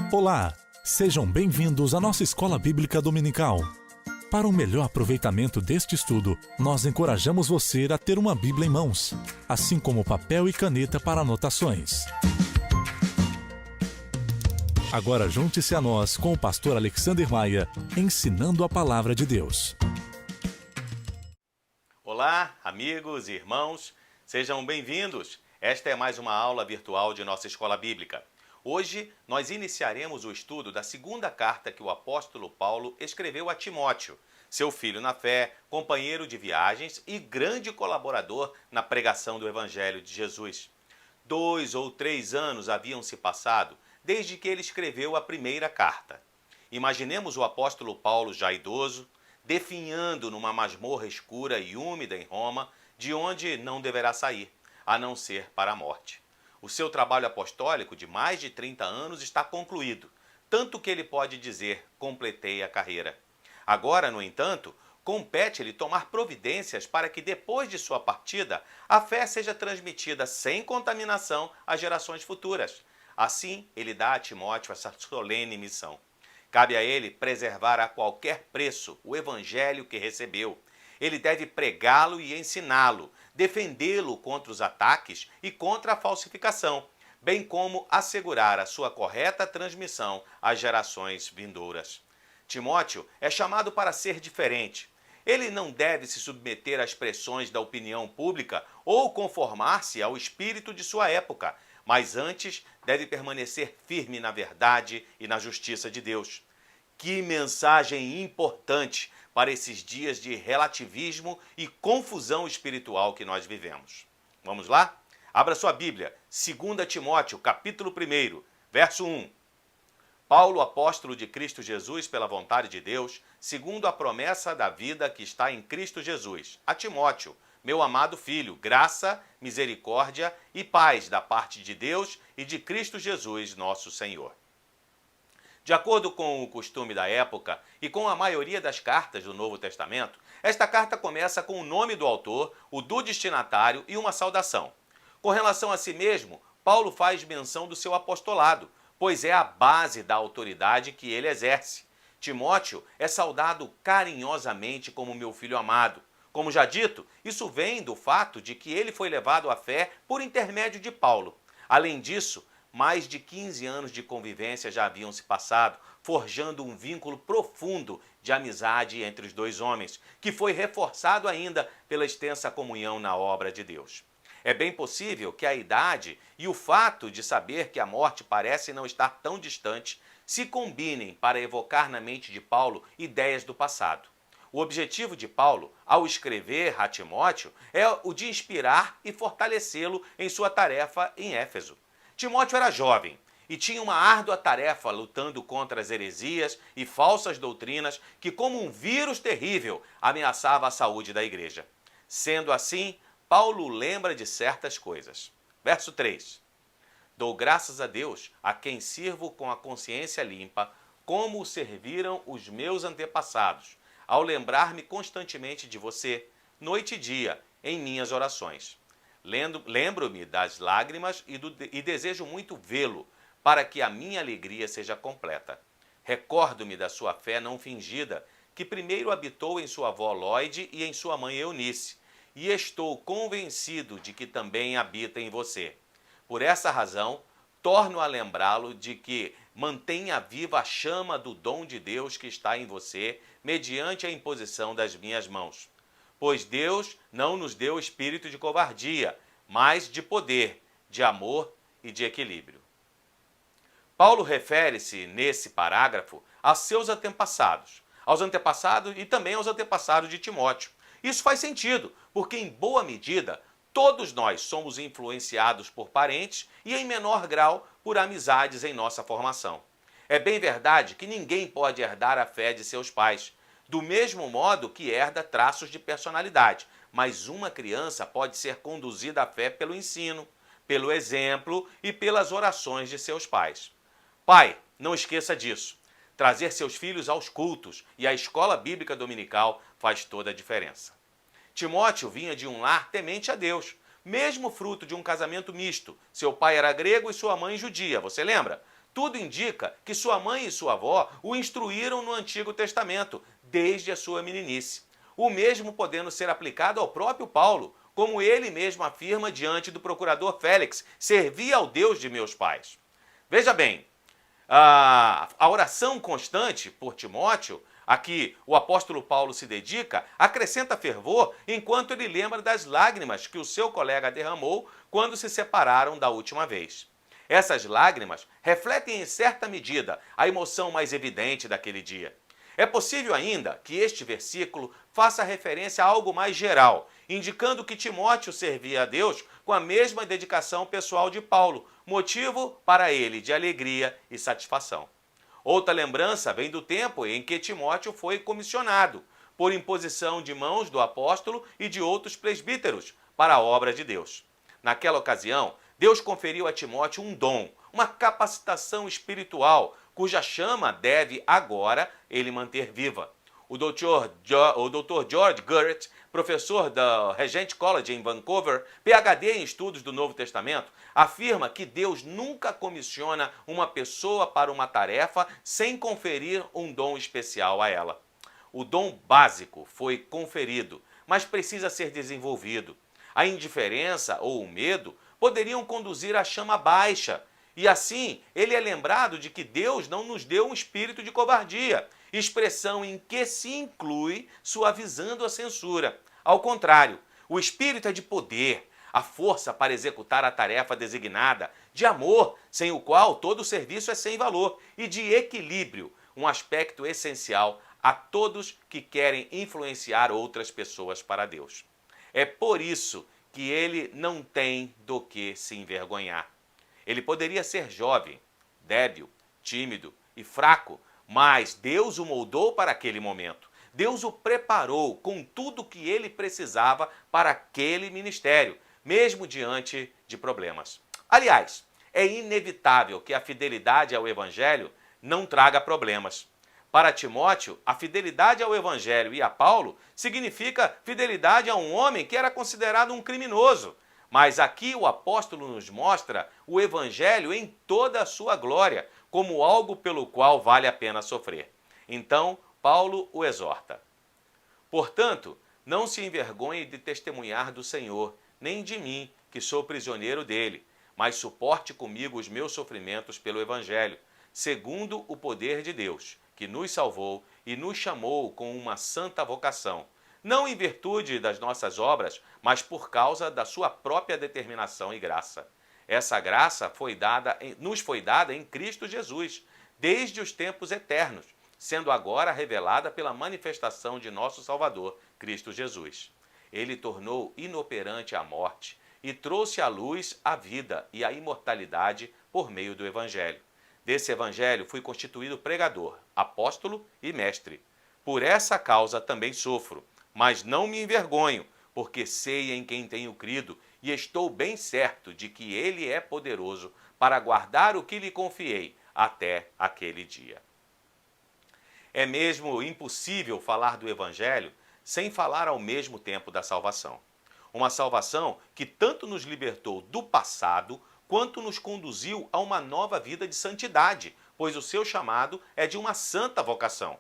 Olá, sejam bem-vindos à nossa Escola Bíblica Dominical. Para um melhor aproveitamento deste estudo, nós encorajamos você a ter uma Bíblia em mãos, assim como papel e caneta para anotações. Agora junte-se a nós com o pastor Alexander Maia, ensinando a Palavra de Deus. Olá, amigos e irmãos, sejam bem-vindos. Esta é mais uma aula virtual de nossa Escola Bíblica. Hoje, nós iniciaremos o estudo da segunda carta que o apóstolo Paulo escreveu a Timóteo, seu filho na fé, companheiro de viagens e grande colaborador na pregação do Evangelho de Jesus. 2 ou 3 anos haviam se passado desde que ele escreveu a primeira carta. Imaginemos o apóstolo Paulo já idoso, definhando numa masmorra escura e úmida em Roma, de onde não deverá sair, a não ser para a morte. O seu trabalho apostólico de mais de 30 anos está concluído, tanto que ele pode dizer, completei a carreira. Agora, no entanto, compete-lhe tomar providências para que depois de sua partida, a fé seja transmitida sem contaminação às gerações futuras. Assim, ele dá a Timóteo essa solene missão. Cabe a ele preservar a qualquer preço o evangelho que recebeu. Ele deve pregá-lo e ensiná-lo, defendê-lo contra os ataques e contra a falsificação, bem como assegurar a sua correta transmissão às gerações vindouras. Timóteo é chamado para ser diferente. Ele não deve se submeter às pressões da opinião pública ou conformar-se ao espírito de sua época, mas antes deve permanecer firme na verdade e na justiça de Deus. Que mensagem importante para esses dias de relativismo e confusão espiritual que nós vivemos. Vamos lá? Abra sua Bíblia, 2 Timóteo, capítulo 1, verso 1. Paulo, apóstolo de Cristo Jesus pela vontade de Deus, segundo a promessa da vida que está em Cristo Jesus, a Timóteo, meu amado filho, graça, misericórdia e paz da parte de Deus e de Cristo Jesus, nosso Senhor. De acordo com o costume da época e com a maioria das cartas do Novo Testamento, esta carta começa com o nome do autor, o do destinatário e uma saudação. Com relação a si mesmo, Paulo faz menção do seu apostolado, pois é a base da autoridade que ele exerce. Timóteo é saudado carinhosamente como meu filho amado. Como já dito, isso vem do fato de que ele foi levado à fé por intermédio de Paulo. Além disso, mais de 15 anos de convivência já haviam se passado, forjando um vínculo profundo de amizade entre os dois homens, que foi reforçado ainda pela extensa comunhão na obra de Deus. É bem possível que a idade e o fato de saber que a morte parece não estar tão distante se combinem para evocar na mente de Paulo ideias do passado. O objetivo de Paulo, ao escrever a Timóteo, é o de inspirar e fortalecê-lo em sua tarefa em Éfeso. Timóteo era jovem e tinha uma árdua tarefa lutando contra as heresias e falsas doutrinas que, como um vírus terrível, ameaçava a saúde da igreja. Sendo assim, Paulo lembra de certas coisas. Verso 3. Dou graças a Deus, a quem sirvo com a consciência limpa, como o serviram os meus antepassados, ao lembrar-me constantemente de você, noite e dia, em minhas orações. Lembro-me das lágrimas e desejo muito vê-lo, para que a minha alegria seja completa. Recordo-me da sua fé não fingida, que primeiro habitou em sua avó Lóide e em sua mãe Eunice, e estou convencido de que também habita em você. Por essa razão, torno a lembrá-lo de que mantenha viva a chama do dom de Deus que está em você, mediante a imposição das minhas mãos. Pois Deus não nos deu espírito de covardia, mas de poder, de amor e de equilíbrio. Paulo refere-se, nesse parágrafo, aos seus antepassados, e também aos antepassados de Timóteo. Isso faz sentido, porque em boa medida, todos nós somos influenciados por parentes e em menor grau por amizades em nossa formação. É bem verdade que ninguém pode herdar a fé de seus pais, do mesmo modo que herda traços de personalidade, mas uma criança pode ser conduzida à fé pelo ensino, pelo exemplo e pelas orações de seus pais. Pai, não esqueça disso. Trazer seus filhos aos cultos e à escola bíblica dominical faz toda a diferença. Timóteo vinha de um lar temente a Deus, mesmo fruto de um casamento misto. Seu pai era grego e sua mãe judia, você lembra? Tudo indica que sua mãe e sua avó o instruíram no Antigo Testamento, desde a sua meninice. O mesmo podendo ser aplicado ao próprio Paulo, como ele mesmo afirma diante do procurador Félix: servi ao Deus de meus pais. Veja bem, a oração constante por Timóteo, a que o apóstolo Paulo se dedica, acrescenta fervor enquanto ele lembra das lágrimas que o seu colega derramou quando se separaram da última vez. Essas lágrimas refletem em certa medida a emoção mais evidente daquele dia. É possível ainda que este versículo faça referência a algo mais geral, indicando que Timóteo servia a Deus com a mesma dedicação pessoal de Paulo, motivo para ele de alegria e satisfação. Outra lembrança vem do tempo em que Timóteo foi comissionado, por imposição de mãos do apóstolo e de outros presbíteros, para a obra de Deus. Naquela ocasião, Deus conferiu a Timóteo um dom, uma capacitação espiritual, cuja chama deve agora ele manter viva. O Dr. George Garrett, professor da Regent College em Vancouver, PhD em estudos do Novo Testamento, afirma que Deus nunca comissiona uma pessoa para uma tarefa sem conferir um dom especial a ela. O dom básico foi conferido, mas precisa ser desenvolvido. A indiferença ou o medo poderiam conduzir à chama baixa. E assim, ele é lembrado de que Deus não nos deu um espírito de covardia, expressão em que se inclui suavizando a censura. Ao contrário, o espírito é de poder, a força para executar a tarefa designada, de amor, sem o qual todo serviço é sem valor, e de equilíbrio, um aspecto essencial a todos que querem influenciar outras pessoas para Deus. É por isso que ele não tem do que se envergonhar. Ele poderia ser jovem, débil, tímido e fraco, mas Deus o moldou para aquele momento. Deus o preparou com tudo o que ele precisava para aquele ministério, mesmo diante de problemas. Aliás, é inevitável que a fidelidade ao Evangelho não traga problemas. Para Timóteo, a fidelidade ao Evangelho e a Paulo significa fidelidade a um homem que era considerado um criminoso. Mas aqui o apóstolo nos mostra o Evangelho em toda a sua glória, como algo pelo qual vale a pena sofrer. Então, Paulo o exorta. Portanto, não se envergonhe de testemunhar do Senhor, nem de mim, que sou prisioneiro dele, mas suporte comigo os meus sofrimentos pelo Evangelho, segundo o poder de Deus, que nos salvou e nos chamou com uma santa vocação, não em virtude das nossas obras, mas por causa da sua própria determinação e graça. Essa graça nos foi dada em Cristo Jesus, desde os tempos eternos, sendo agora revelada pela manifestação de nosso Salvador, Cristo Jesus. Ele tornou inoperante a morte e trouxe à luz a vida e a imortalidade por meio do Evangelho. Desse Evangelho fui constituído pregador, apóstolo e mestre. Por essa causa também sofro, mas não me envergonho, porque sei em quem tenho crido e estou bem certo de que ele é poderoso para guardar o que lhe confiei até aquele dia. É mesmo impossível falar do Evangelho sem falar ao mesmo tempo da salvação. Uma salvação que tanto nos libertou do passado, quanto nos conduziu a uma nova vida de santidade, pois o seu chamado é de uma santa vocação.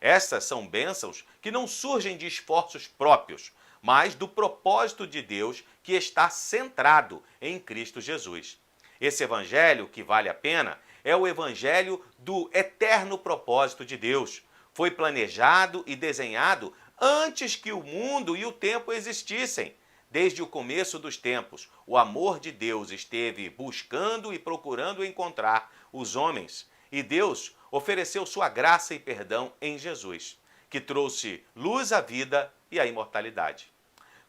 Estas são bênçãos que não surgem de esforços próprios, mas do propósito de Deus que está centrado em Cristo Jesus. Esse evangelho que vale a pena é o evangelho do eterno propósito de Deus. Foi planejado e desenhado antes que o mundo e o tempo existissem. Desde o começo dos tempos, o amor de Deus esteve buscando e procurando encontrar os homens, e Deus ofereceu sua graça e perdão em Jesus, que trouxe luz à vida e à imortalidade.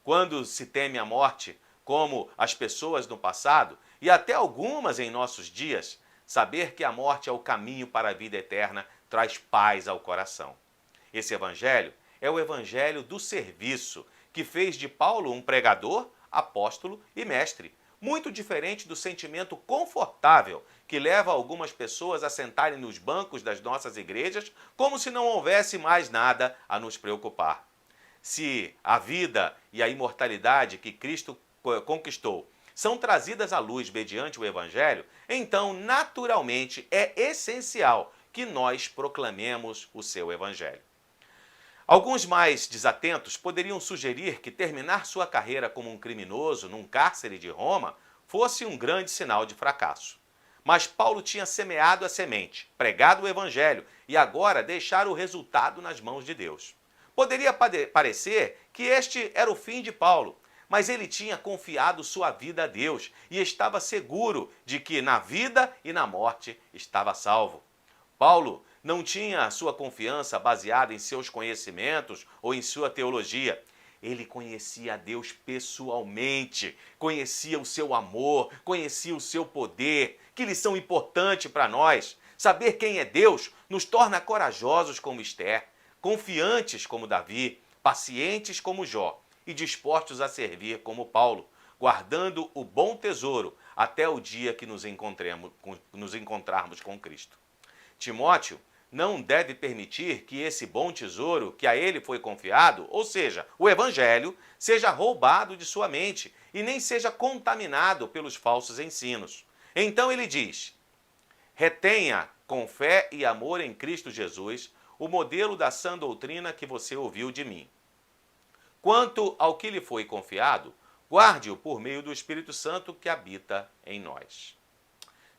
Quando se teme a morte, como as pessoas no passado, e até algumas em nossos dias, saber que a morte é o caminho para a vida eterna traz paz ao coração. Esse evangelho é o evangelho do serviço, que fez de Paulo um pregador, apóstolo e mestre, muito diferente do sentimento confortável que leva algumas pessoas a sentarem nos bancos das nossas igrejas como se não houvesse mais nada a nos preocupar. Se a vida e a imortalidade que Cristo conquistou são trazidas à luz mediante o Evangelho, então, naturalmente, é essencial que nós proclamemos o seu Evangelho. Alguns mais desatentos poderiam sugerir que terminar sua carreira como um criminoso num cárcere de Roma fosse um grande sinal de fracasso. Mas Paulo tinha semeado a semente, pregado o Evangelho e agora deixara o resultado nas mãos de Deus. Poderia parecer que este era o fim de Paulo, mas ele tinha confiado sua vida a Deus e estava seguro de que na vida e na morte estava salvo. Paulo não tinha sua confiança baseada em seus conhecimentos ou em sua teologia. Ele conhecia a Deus pessoalmente, conhecia o seu amor, conhecia o seu poder. Que lição importante para nós! Saber quem é Deus nos torna corajosos como Esther, confiantes como Davi, pacientes como Jó e dispostos a servir como Paulo, guardando o bom tesouro até o dia que nos encontrarmos com Cristo. Timóteo não deve permitir que esse bom tesouro que a ele foi confiado, ou seja, o Evangelho, seja roubado de sua mente e nem seja contaminado pelos falsos ensinos. Então ele diz: retenha com fé e amor em Cristo Jesus o modelo da sã doutrina que você ouviu de mim. Quanto ao que lhe foi confiado, guarde-o por meio do Espírito Santo que habita em nós.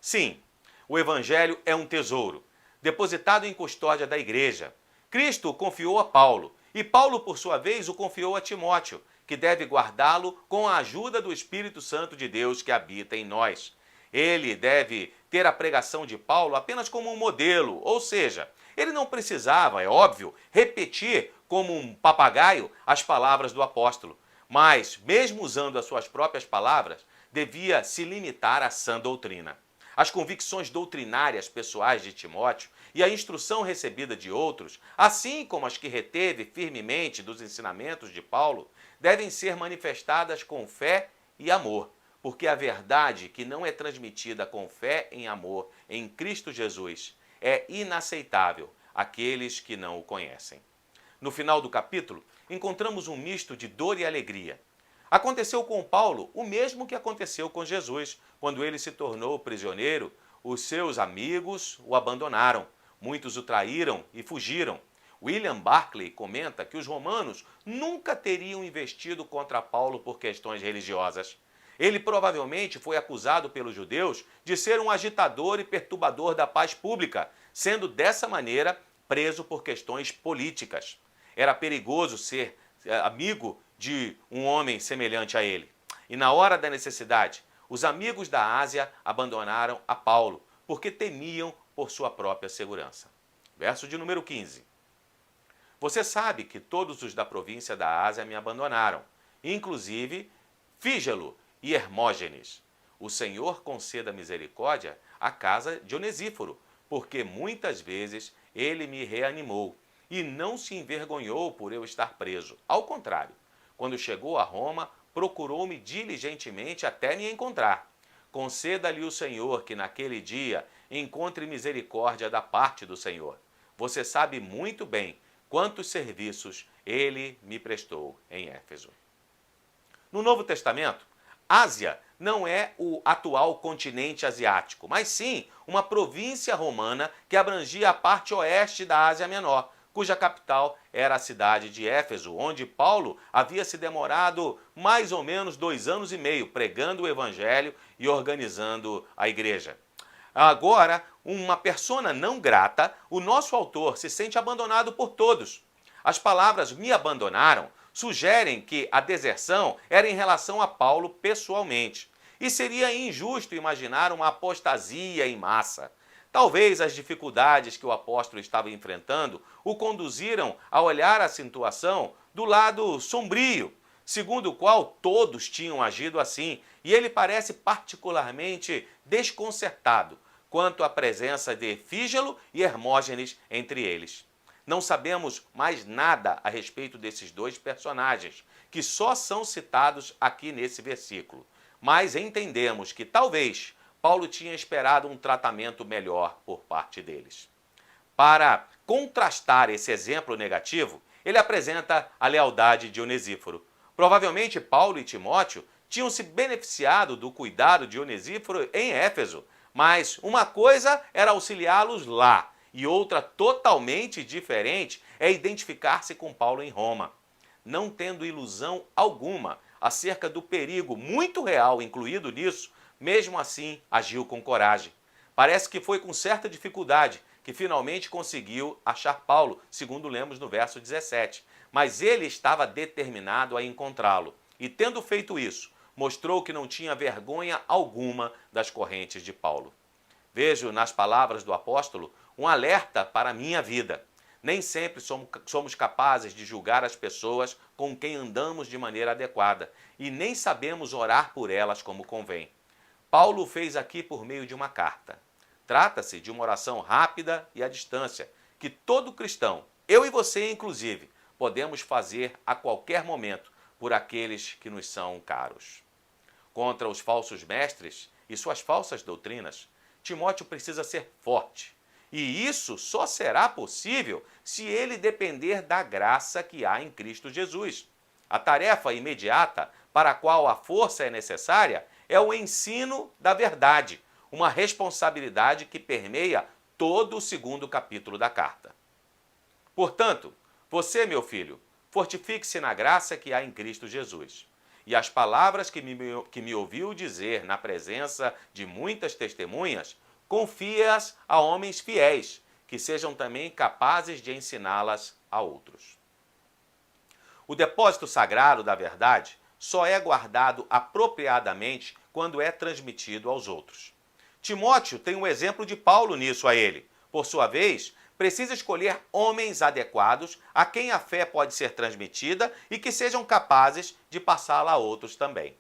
Sim, o Evangelho é um tesouro, depositado em custódia da igreja. Cristo o confiou a Paulo, e Paulo, por sua vez, o confiou a Timóteo, que deve guardá-lo com a ajuda do Espírito Santo de Deus que habita em nós. Ele deve ter a pregação de Paulo apenas como um modelo, ou seja, ele não precisava, é óbvio, repetir como um papagaio as palavras do apóstolo, mas, mesmo usando as suas próprias palavras, devia se limitar à sã doutrina. As convicções doutrinárias pessoais de Timóteo e a instrução recebida de outros, assim como as que reteve firmemente dos ensinamentos de Paulo, devem ser manifestadas com fé e amor, porque a verdade que não é transmitida com fé e amor em Cristo Jesus é inaceitável àqueles que não o conhecem. No final do capítulo, encontramos um misto de dor e alegria. Aconteceu com Paulo o mesmo que aconteceu com Jesus. Quando ele se tornou prisioneiro, os seus amigos o abandonaram. Muitos o traíram e fugiram. William Barclay comenta que os romanos nunca teriam investido contra Paulo por questões religiosas. Ele provavelmente foi acusado pelos judeus de ser um agitador e perturbador da paz pública, sendo dessa maneira preso por questões políticas. Era perigoso ser amigo de um homem semelhante a ele. E na hora da necessidade, os amigos da Ásia abandonaram a Paulo, porque temiam por sua própria segurança. Verso de número 15. Você sabe que todos os da província da Ásia me abandonaram, inclusive Fígelo e Hermógenes. O Senhor conceda misericórdia à casa de Onesíforo, porque muitas vezes ele me reanimou e não se envergonhou por eu estar preso. Ao contrário, quando chegou a Roma, procurou-me diligentemente até me encontrar. Conceda-lhe o Senhor que naquele dia encontre misericórdia da parte do Senhor. Você sabe muito bem quantos serviços ele me prestou em Éfeso. No Novo Testamento, Ásia não é o atual continente asiático, mas sim uma província romana que abrangia a parte oeste da Ásia Menor, cuja capital era a cidade de Éfeso, onde Paulo havia se demorado mais ou menos 2 anos e meio pregando o evangelho e organizando a igreja. Agora, uma persona não grata, o nosso autor se sente abandonado por todos. As palavras "me abandonaram" sugerem que a deserção era em relação a Paulo pessoalmente. E seria injusto imaginar uma apostasia em massa. Talvez as dificuldades que o apóstolo estava enfrentando o conduziram a olhar a situação do lado sombrio, segundo o qual todos tinham agido assim, e ele parece particularmente desconcertado quanto à presença de Fígelo e Hermógenes entre eles. Não sabemos mais nada a respeito desses dois personagens, que só são citados aqui nesse versículo, mas entendemos que talvez Paulo tinha esperado um tratamento melhor por parte deles. Para contrastar esse exemplo negativo, ele apresenta a lealdade de Onesíforo. Provavelmente Paulo e Timóteo tinham se beneficiado do cuidado de Onesíforo em Éfeso, mas uma coisa era auxiliá-los lá e outra totalmente diferente é identificar-se com Paulo em Roma. Não tendo ilusão alguma acerca do perigo muito real incluído nisso, mesmo assim agiu com coragem. Parece que foi com certa dificuldade que finalmente conseguiu achar Paulo, segundo lemos no verso 17. Mas ele estava determinado a encontrá-lo e, tendo feito isso, mostrou que não tinha vergonha alguma das correntes de Paulo. Vejo nas palavras do apóstolo um alerta para a minha vida. Nem sempre somos capazes de julgar as pessoas com quem andamos de maneira adequada e nem sabemos orar por elas como convém. Paulo fez aqui por meio de uma carta. Trata-se de uma oração rápida e à distância, que todo cristão, eu e você inclusive, podemos fazer a qualquer momento por aqueles que nos são caros. Contra os falsos mestres e suas falsas doutrinas, Timóteo precisa ser forte. E isso só será possível se ele depender da graça que há em Cristo Jesus. A tarefa imediata para a qual a força é necessária é o ensino da verdade, uma responsabilidade que permeia todo o segundo capítulo da carta. Portanto, você, meu filho, fortifique-se na graça que há em Cristo Jesus. E as palavras que me ouviu dizer na presença de muitas testemunhas, confie-as a homens fiéis, que sejam também capazes de ensiná-las a outros. O depósito sagrado da verdade só é guardado apropriadamente quando é transmitido aos outros. Timóteo tem um exemplo de Paulo nisso a ele. Por sua vez, precisa escolher homens adequados a quem a fé pode ser transmitida e que sejam capazes de passá-la a outros também.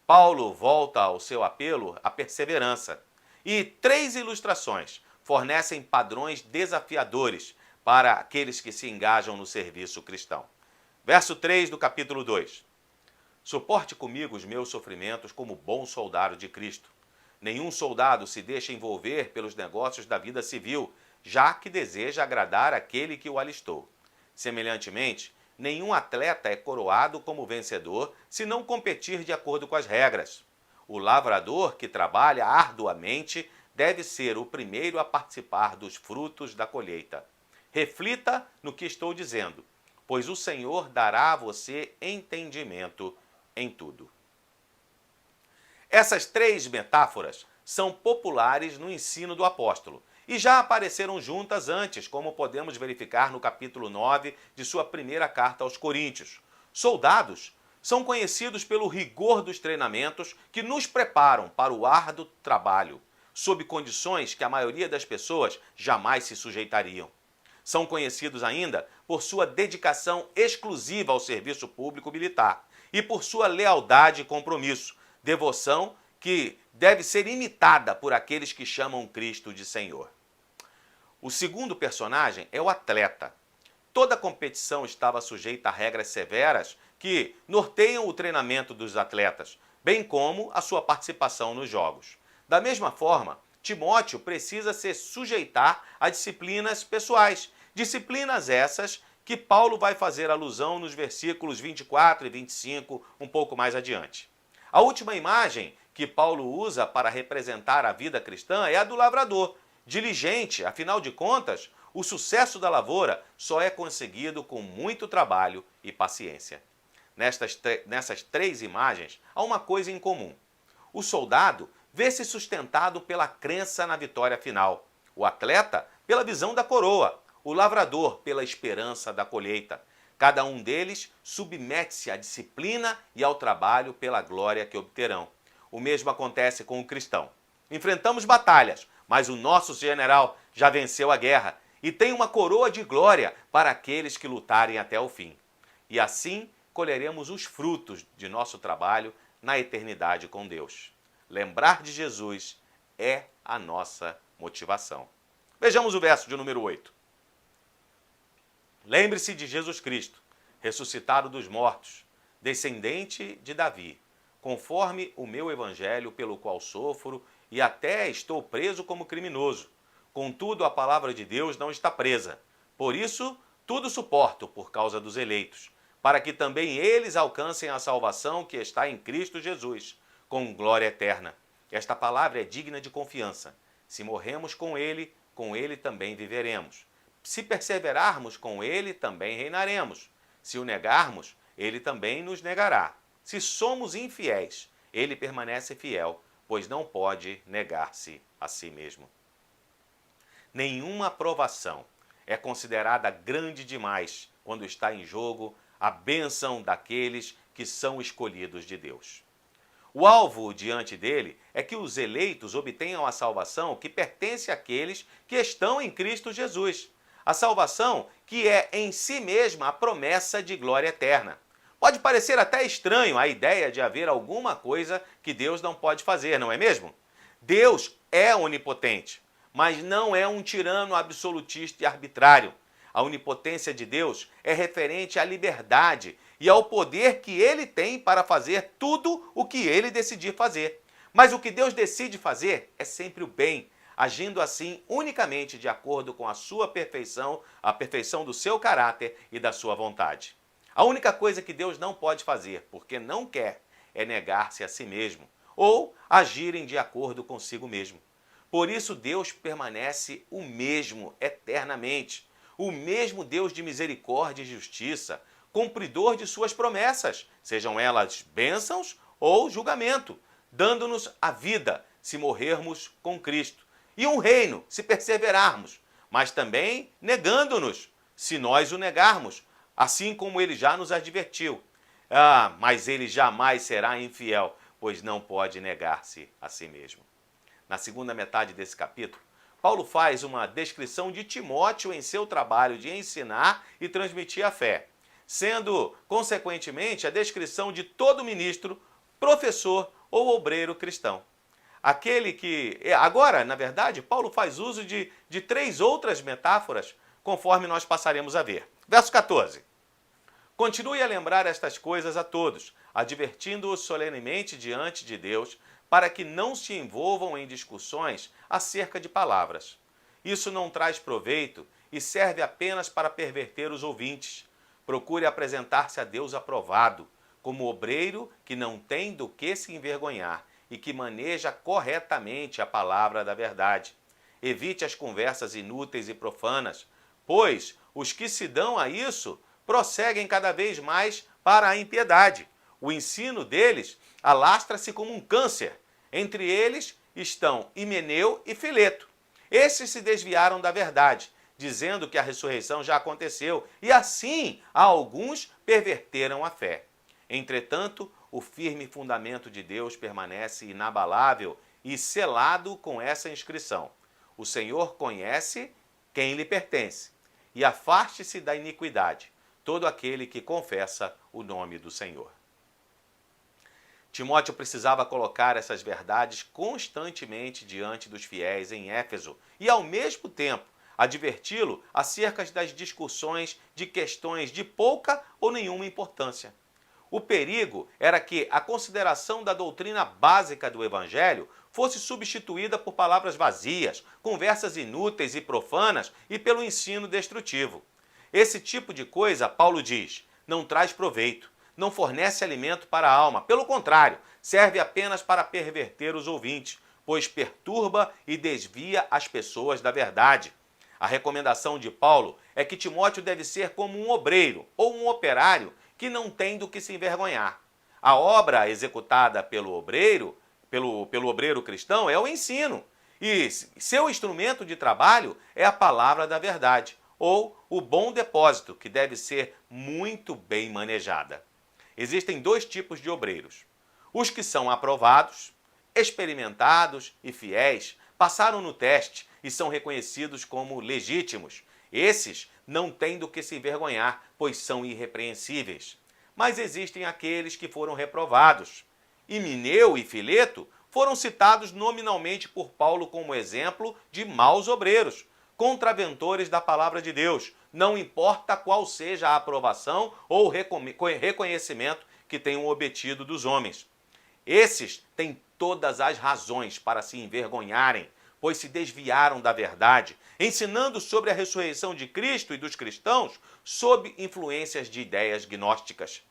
Paulo volta ao seu apelo à perseverança. E 3 ilustrações fornecem padrões desafiadores para aqueles que se engajam no serviço cristão. Verso 3 do capítulo 2. Suporte comigo os meus sofrimentos como bom soldado de Cristo. Nenhum soldado se deixa envolver pelos negócios da vida civil, já que deseja agradar aquele que o alistou. Semelhantemente, nenhum atleta é coroado como vencedor se não competir de acordo com as regras. O lavrador que trabalha arduamente deve ser o primeiro a participar dos frutos da colheita. Reflita no que estou dizendo, pois o Senhor dará a você entendimento em tudo. Essas 3 metáforas são populares no ensino do apóstolo e já apareceram juntas antes, como podemos verificar no capítulo 9 de sua primeira carta aos Coríntios. Soldados são conhecidos pelo rigor dos treinamentos que nos preparam para o árduo trabalho, sob condições que a maioria das pessoas jamais se sujeitariam. São conhecidos ainda por sua dedicação exclusiva ao serviço público militar e por sua lealdade e compromisso, devoção que deve ser imitada por aqueles que chamam Cristo de Senhor. O segundo personagem é o atleta. Toda competição estava sujeita a regras severas que norteiam o treinamento dos atletas, bem como a sua participação nos jogos. Da mesma forma, Timóteo precisa se sujeitar a disciplinas pessoais, disciplinas essas que Paulo vai fazer alusão nos versículos 24 e 25, um pouco mais adiante. A última imagem que Paulo usa para representar a vida cristã é a do lavrador, diligente, afinal de contas, o sucesso da lavoura só é conseguido com muito trabalho e paciência. Nessas 3 imagens, há uma coisa em comum. O soldado vê-se sustentado pela crença na vitória final, o atleta pela visão da coroa, o lavrador pela esperança da colheita. Cada um deles submete-se à disciplina e ao trabalho pela glória que obterão. O mesmo acontece com o cristão. Enfrentamos batalhas, mas o nosso general já venceu a guerra e tem uma coroa de glória para aqueles que lutarem até o fim. E assim colheremos os frutos de nosso trabalho na eternidade com Deus. Lembrar de Jesus é a nossa motivação. Vejamos o verso de número 8. Lembre-se de Jesus Cristo, ressuscitado dos mortos, descendente de Davi, conforme o meu evangelho pelo qual sofro e até estou preso como criminoso. Contudo, a palavra de Deus não está presa. Por isso, tudo suporto por causa dos eleitos, para que também eles alcancem a salvação que está em Cristo Jesus, com glória eterna. Esta palavra é digna de confiança. Se morremos com ele também viveremos. Se perseverarmos com ele, também reinaremos. Se o negarmos, ele também nos negará. Se somos infiéis, ele permanece fiel, pois não pode negar-se a si mesmo. Nenhuma provação é considerada grande demais quando está em jogo a bênção daqueles que são escolhidos de Deus. O alvo diante dele é que os eleitos obtenham a salvação que pertence àqueles que estão em Cristo Jesus. A salvação que é em si mesma a promessa de glória eterna. Pode parecer até estranho a ideia de haver alguma coisa que Deus não pode fazer, não é mesmo? Deus é onipotente, mas não é um tirano absolutista e arbitrário. A onipotência de Deus é referente à liberdade e ao poder que ele tem para fazer tudo o que ele decidir fazer. Mas o que Deus decide fazer é sempre o bem, agindo assim unicamente de acordo com a sua perfeição, a perfeição do seu caráter e da sua vontade. A única coisa que Deus não pode fazer, porque não quer, é negar-se a si mesmo ou agirem de acordo consigo mesmo. Por isso Deus permanece o mesmo eternamente, o mesmo Deus de misericórdia e justiça, cumpridor de suas promessas, sejam elas bênçãos ou julgamento, dando-nos a vida se morrermos com Cristo, e um reino se perseverarmos, mas também negando-nos se nós o negarmos, assim como ele já nos advertiu. Mas ele jamais será infiel, pois não pode negar-se a si mesmo. Na segunda metade desse capítulo, Paulo faz uma descrição de Timóteo em seu trabalho de ensinar e transmitir a fé, sendo, consequentemente, a descrição de todo ministro, professor ou obreiro cristão. Aquele que... Agora, na verdade, Paulo faz uso de 3 outras metáforas, conforme nós passaremos a ver. Verso 14. Continue a lembrar estas coisas a todos, advertindo-os solenemente diante de Deus, para que não se envolvam em discussões acerca de palavras. Isso não traz proveito e serve apenas para perverter os ouvintes. Procure apresentar-se a Deus aprovado, como obreiro que não tem do que se envergonhar e que maneja corretamente a palavra da verdade. Evite as conversas inúteis e profanas, pois os que se dão a isso prosseguem cada vez mais para a impiedade. O ensino deles alastra-se como um câncer. Entre eles estão Himeneu e Fileto. Estes se desviaram da verdade, dizendo que a ressurreição já aconteceu, e assim alguns perverteram a fé. Entretanto, o firme fundamento de Deus permanece inabalável e selado com essa inscrição: o Senhor conhece quem lhe pertence, e afaste-se da iniquidade todo aquele que confessa o nome do Senhor. Timóteo precisava colocar essas verdades constantemente diante dos fiéis em Éfeso e, ao mesmo tempo, adverti-lo acerca das discussões de questões de pouca ou nenhuma importância. O perigo era que a consideração da doutrina básica do Evangelho fosse substituída por palavras vazias, conversas inúteis e profanas e pelo ensino destrutivo. Esse tipo de coisa, Paulo diz, não traz proveito, não fornece alimento para a alma. Pelo contrário, serve apenas para perverter os ouvintes, pois perturba e desvia as pessoas da verdade. A recomendação de Paulo é que Timóteo deve ser como um obreiro ou um operário que não tem do que se envergonhar. A obra executada pelo obreiro cristão é o ensino, e seu instrumento de trabalho é a palavra da verdade, ou o bom depósito, que deve ser muito bem manejada. Existem 2 tipos de obreiros: os que são aprovados, experimentados e fiéis, passaram no teste e são reconhecidos como legítimos. Esses não têm do que se envergonhar, pois são irrepreensíveis. Mas existem aqueles que foram reprovados. Himeneu e Fileto foram citados nominalmente por Paulo como exemplo de maus obreiros, contraventores da palavra de Deus, não importa qual seja a aprovação ou reconhecimento que tenham obtido dos homens. Esses têm todas as razões para se envergonharem, pois se desviaram da verdade, ensinando sobre a ressurreição de Cristo e dos cristãos sob influências de ideias gnósticas.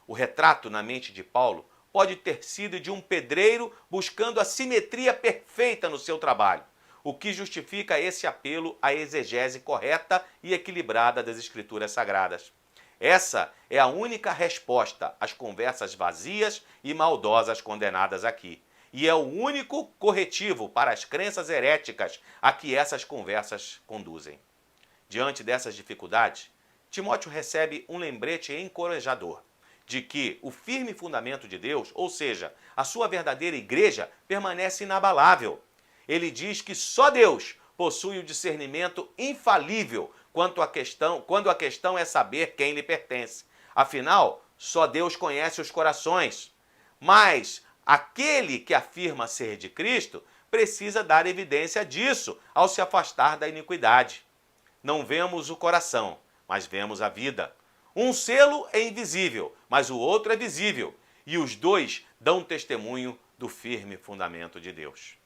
O retrato na mente de Paulo pode ter sido de um pedreiro buscando a simetria perfeita no seu trabalho, o que justifica esse apelo à exegese correta e equilibrada das Escrituras Sagradas. Essa é a única resposta às conversas vazias e maldosas condenadas aqui. E é o único corretivo para as crenças heréticas a que essas conversas conduzem. Diante dessas dificuldades, Timóteo recebe um lembrete encorajador de que o firme fundamento de Deus, ou seja, a sua verdadeira igreja, permanece inabalável. Ele diz que só Deus possui o discernimento infalível quando a questão é saber quem lhe pertence. Afinal, só Deus conhece os corações. Mas aquele que afirma ser de Cristo precisa dar evidência disso ao se afastar da iniquidade. Não vemos o coração, mas vemos a vida. Um selo é invisível, mas o outro é visível, e os dois dão testemunho do firme fundamento de Deus.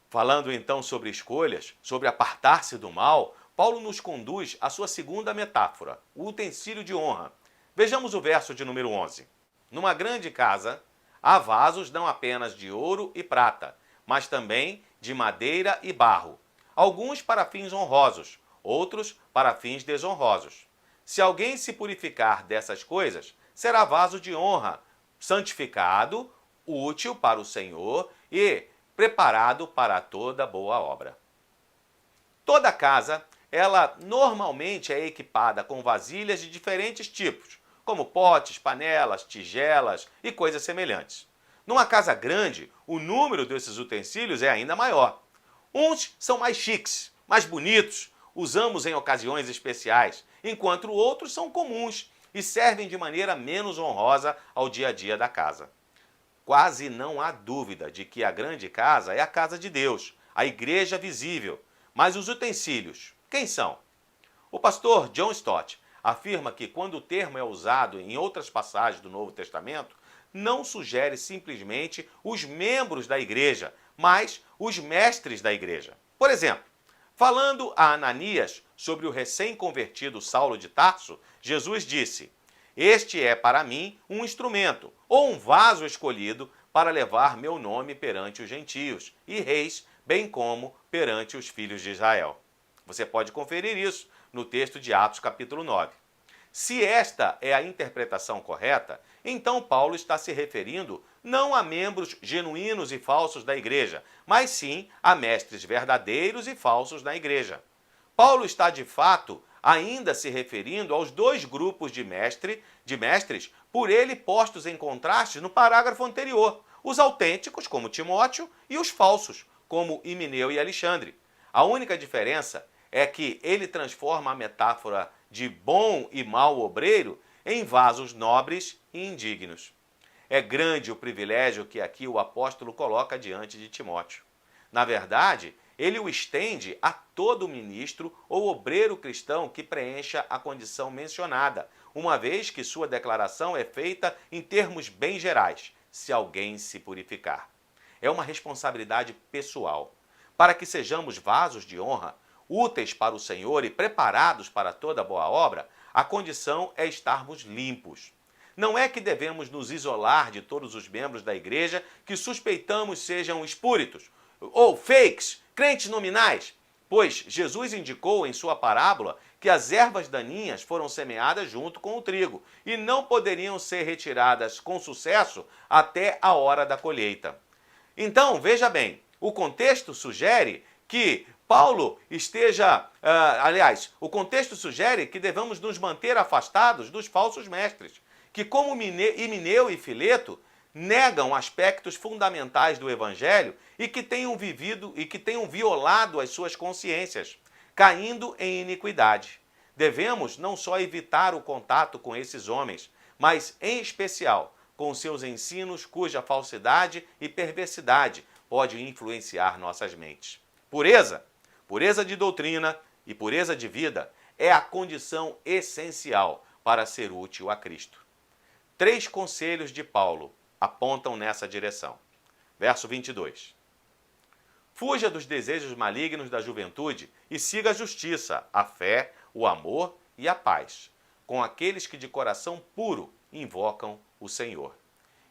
Falando então sobre escolhas, sobre apartar-se do mal, Paulo nos conduz à sua segunda metáfora, o utensílio de honra. Vejamos o verso de número 11. Numa grande casa, há vasos não apenas de ouro e prata, mas também de madeira e barro, alguns para fins honrosos, outros para fins desonrosos. Se alguém se purificar dessas coisas, será vaso de honra, santificado, útil para o Senhor e preparado para toda boa obra. Toda casa, ela normalmente é equipada com vasilhas de diferentes tipos, como potes, panelas, tigelas e coisas semelhantes. Numa casa grande, o número desses utensílios é ainda maior. Uns são mais chiques, mais bonitos, usamos em ocasiões especiais, enquanto outros são comuns e servem de maneira menos honrosa ao dia a dia da casa. Quase não há dúvida de que a grande casa é a casa de Deus, a igreja visível. Mas os utensílios, quem são? O pastor John Stott afirma que quando o termo é usado em outras passagens do Novo Testamento, não sugere simplesmente os membros da igreja, mas os mestres da igreja. Por exemplo, falando a Ananias sobre o recém-convertido Saulo de Tarso, Jesus disse: "Este é para mim um instrumento, ou um vaso escolhido para levar meu nome perante os gentios e reis, bem como perante os filhos de Israel." Você pode conferir isso no texto de Atos capítulo 9. Se esta é a interpretação correta, então Paulo está se referindo não a membros genuínos e falsos da igreja, mas sim a mestres verdadeiros e falsos na igreja. Paulo está, de fato, ainda se referindo aos dois grupos de mestres por ele postos em contraste no parágrafo anterior, os autênticos, como Timóteo, e os falsos, como Himeneu e Alexandre. A única diferença é que ele transforma a metáfora de bom e mau obreiro em vasos nobres e indignos. É grande o privilégio que aqui o apóstolo coloca diante de Timóteo. Na verdade, ele o estende a todo ministro ou obreiro cristão que preencha a condição mencionada, uma vez que sua declaração é feita em termos bem gerais, se alguém se purificar. É uma responsabilidade pessoal. Para que sejamos vasos de honra, úteis para o Senhor e preparados para toda boa obra, a condição é estarmos limpos. Não é que devemos nos isolar de todos os membros da igreja que suspeitamos sejam espúritos ou fakes, crentes nominais, pois Jesus indicou em sua parábola que as ervas daninhas foram semeadas junto com o trigo e não poderiam ser retiradas com sucesso até a hora da colheita. Então, veja bem, o contexto sugere que o contexto sugere que devemos nos manter afastados dos falsos mestres, que como Himeneu e Fileto negam aspectos fundamentais do Evangelho e que tenham violado as suas consciências, caindo em iniquidade. Devemos não só evitar o contato com esses homens, mas, em especial, com seus ensinos cuja falsidade e perversidade pode influenciar nossas mentes. Pureza de doutrina e pureza de vida é a condição essencial para ser útil a Cristo. 3 conselhos de Paulo apontam nessa direção. Verso 22. Fuja dos desejos malignos da juventude e siga a justiça, a fé, o amor e a paz, com aqueles que de coração puro invocam o Senhor.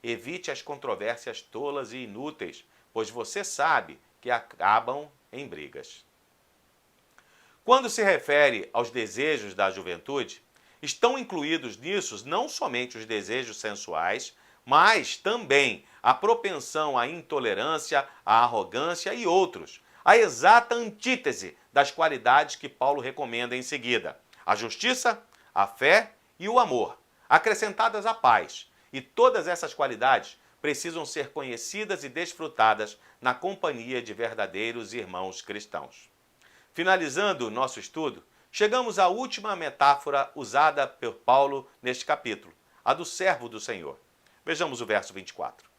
Evite as controvérsias tolas e inúteis, pois você sabe que acabam em brigas. Quando se refere aos desejos da juventude, estão incluídos nisso não somente os desejos sensuais, mas também a propensão à intolerância, à arrogância e outros, a exata antítese das qualidades que Paulo recomenda em seguida: a justiça, a fé e o amor, acrescentadas à paz. E todas essas qualidades precisam ser conhecidas e desfrutadas na companhia de verdadeiros irmãos cristãos. Finalizando o nosso estudo, chegamos à última metáfora usada por Paulo neste capítulo, a do servo do Senhor. Vejamos o verso 24.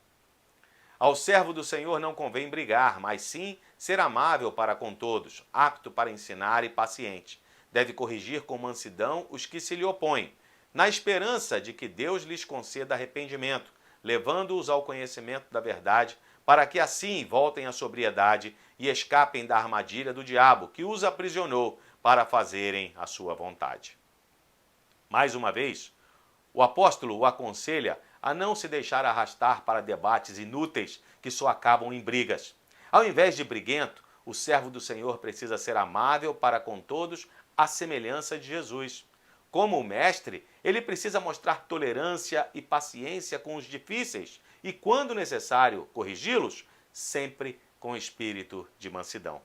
Ao servo do Senhor não convém brigar, mas sim ser amável para com todos, apto para ensinar e paciente. Deve corrigir com mansidão os que se lhe opõem, na esperança de que Deus lhes conceda arrependimento, levando-os ao conhecimento da verdade, para que assim voltem à sobriedade e escapem da armadilha do diabo, que os aprisionou para fazerem a sua vontade. Mais uma vez, o apóstolo o aconselha a não se deixar arrastar para debates inúteis que só acabam em brigas. Ao invés de briguento, o servo do Senhor precisa ser amável para com todos, à semelhança de Jesus. Como o mestre, ele precisa mostrar tolerância e paciência com os difíceis e, quando necessário, corrigi-los, sempre com espírito de mansidão.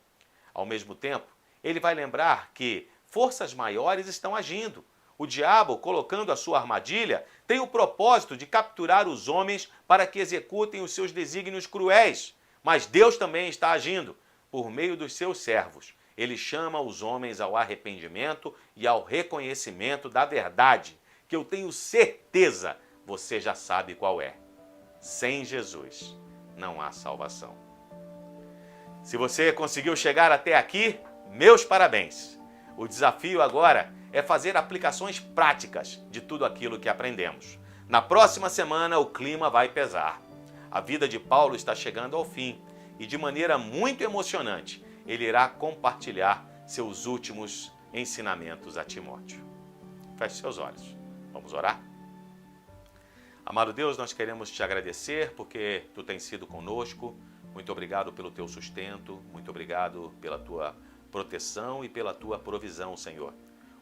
Ao mesmo tempo, ele vai lembrar que forças maiores estão agindo. O diabo, colocando a sua armadilha, tem o propósito de capturar os homens para que executem os seus desígnios cruéis. Mas Deus também está agindo por meio dos seus servos. Ele chama os homens ao arrependimento e ao reconhecimento da verdade, que eu tenho certeza você já sabe qual é. Sem Jesus não há salvação. Se você conseguiu chegar até aqui, meus parabéns. O desafio agora é fazer aplicações práticas de tudo aquilo que aprendemos. Na próxima semana o clima vai pesar. A vida de Paulo está chegando ao fim e, de maneira muito emocionante, ele irá compartilhar seus últimos ensinamentos a Timóteo. Feche seus olhos. Vamos orar? Amado Deus, nós queremos te agradecer porque tu tens sido conosco. Muito obrigado pelo teu sustento, muito obrigado pela tua proteção e pela tua provisão, Senhor.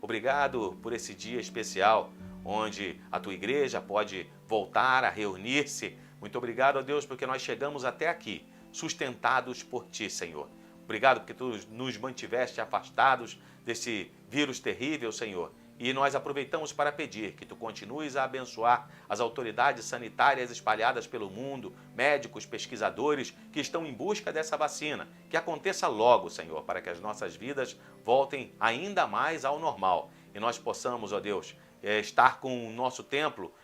Obrigado por esse dia especial, onde a tua igreja pode voltar a reunir-se. Muito obrigado, ó Deus, porque nós chegamos até aqui, sustentados por ti, Senhor. Obrigado porque tu nos mantiveste afastados desse vírus terrível, Senhor. E nós aproveitamos para pedir que tu continues a abençoar as autoridades sanitárias espalhadas pelo mundo, médicos, pesquisadores que estão em busca dessa vacina. Que aconteça logo, Senhor, para que as nossas vidas voltem ainda mais ao normal. E nós possamos, ó Deus, estar com o nosso templo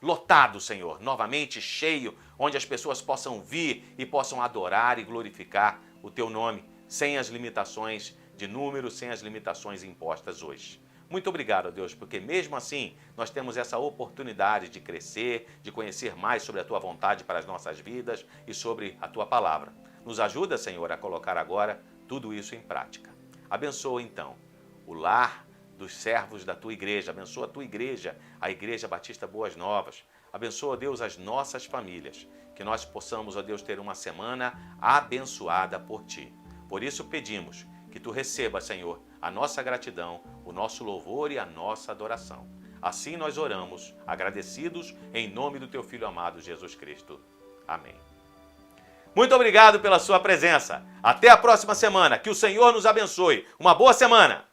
lotado, Senhor, novamente cheio, onde as pessoas possam vir e possam adorar e glorificar o teu nome, sem as limitações de número, sem as limitações impostas hoje. Muito obrigado, Deus, porque mesmo assim nós temos essa oportunidade de crescer, de conhecer mais sobre a Tua vontade para as nossas vidas e sobre a Tua palavra. Nos ajuda, Senhor, a colocar agora tudo isso em prática. Abençoa, então, o lar dos servos da Tua igreja. Abençoa a Tua igreja, a Igreja Batista Boas Novas. Abençoa, Deus, as nossas famílias. Que nós possamos, ó Deus, ter uma semana abençoada por Ti. Por isso pedimos que Tu receba, Senhor, a nossa gratidão, o nosso louvor e a nossa adoração. Assim nós oramos, agradecidos, em nome do Teu Filho amado, Jesus Cristo. Amém. Muito obrigado pela sua presença. Até a próxima semana. Que o Senhor nos abençoe. Uma boa semana.